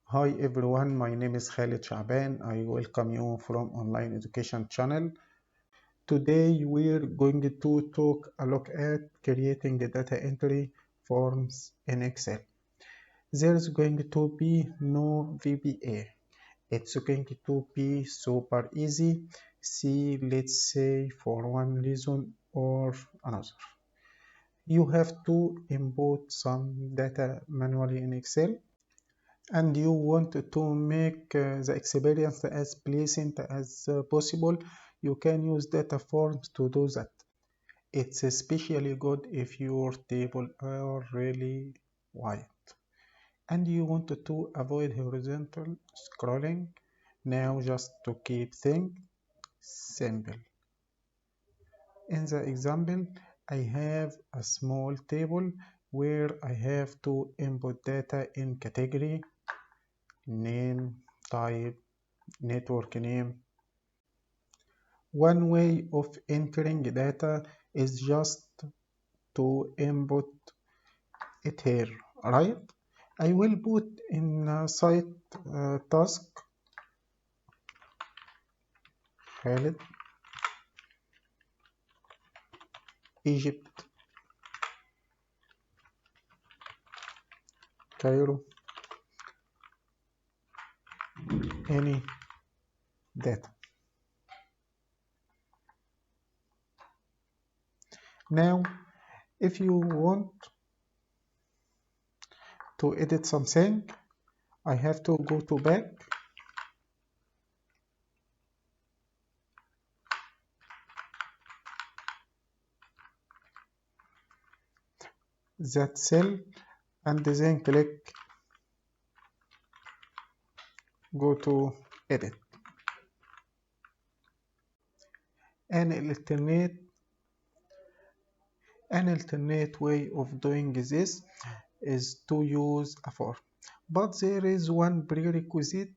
Hi everyone, my name is Khaled Shaaban. I welcome you from online education channel. Today we're going to look at creating the data entry forms in Excel. There's going to be no VBA. It's going to be super easy. See, let's say for one reason or another. You have to input some data manually in Excel and you want to make the experience as pleasant as possible, you can use data forms to do that. It's especially good if your table are really wide and you want to avoid horizontal scrolling. Now just to keep things simple. In the example, I have a small table where I have to input data in category, name, type, network name. One way of entering data is just to input it here, right? I will put in site task Khaled, Egypt, Cairo, any data. Now, if you want to edit something, I have to go to back. That cell and then click go to edit. An alternate way of doing this is to use a form, but there is one prerequisite,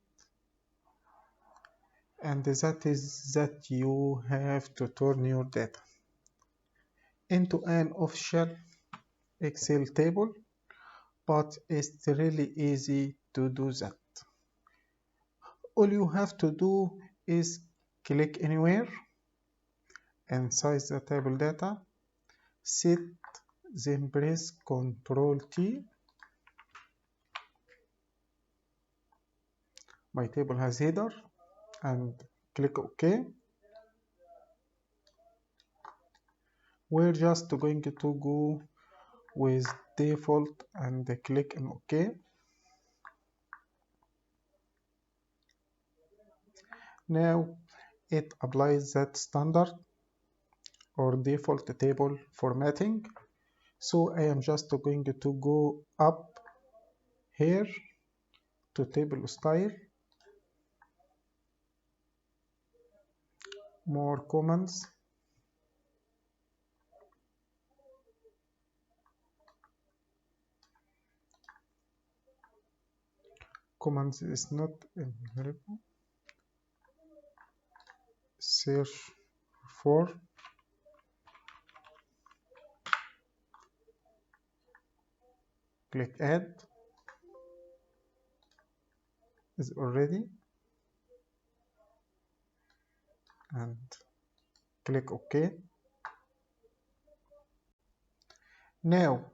and that is that you have to turn your data into an official Excel table, but it's really easy to do that. All you have to do is click anywhere inside the table data, set, then press Ctrl T. My table has header and click OK. We're just going to go with default and click on OK. Now it applies that standard or default table formatting. So I am just going to go up here to table style, more commands, commands is not available, search for, click add, is already, and click OK. Now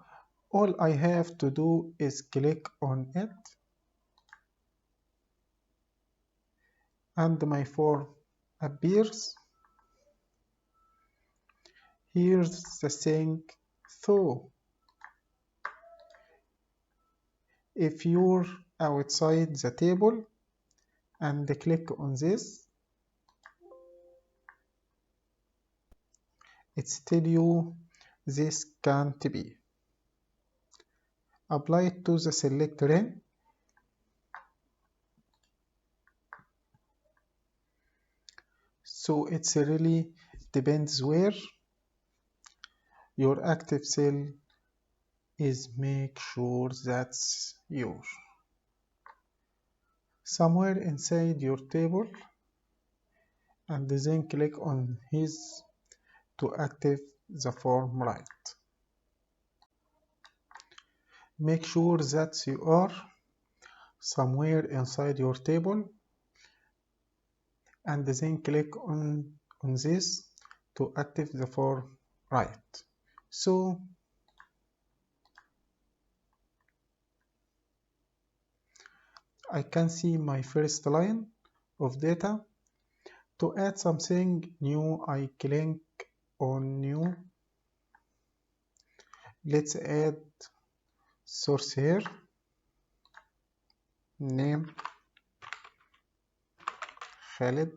all I have to do is click on it and my form appears. Here's the thing though, if you're outside the table and click on this, it's tell you this can't be. Apply it to the select ring. So it's really depends where your active cell is, make sure that's yours. Somewhere inside your table and then click on his to active the form right. Make sure that you are somewhere inside your table and then click on this to active the for right. So I can see my first line of data. To add something new, I click on new. Let's add source here, name Khaled,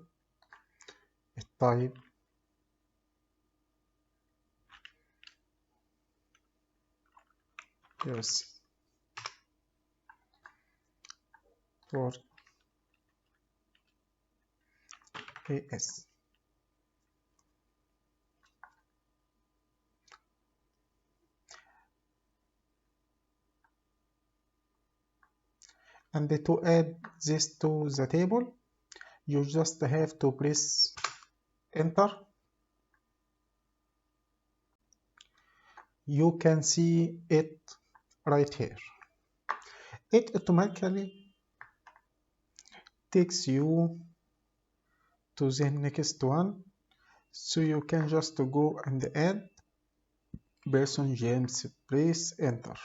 type yes for AS. And to add this to the table, you just have to press enter. You can see it right here. It automatically takes you to the next one, so you can just go and add person James, press enter.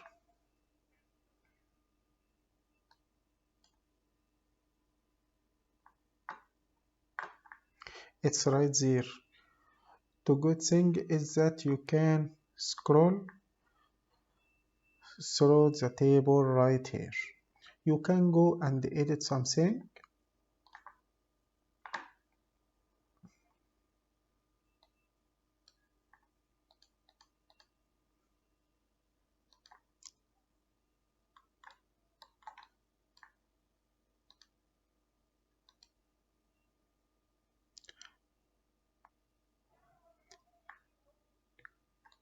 It's right there. The good thing is that you can scroll through the table right here. You can go and edit something.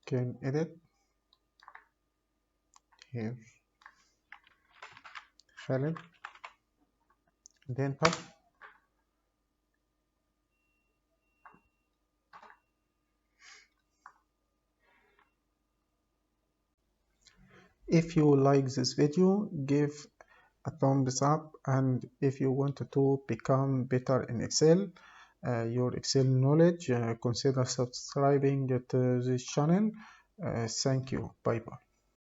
Can edit here Khaled, then enter. If you like this video, give a thumbs up, and if you want to become better in Excel, your Excel knowledge, consider subscribing to this channel. Thank you. Bye bye.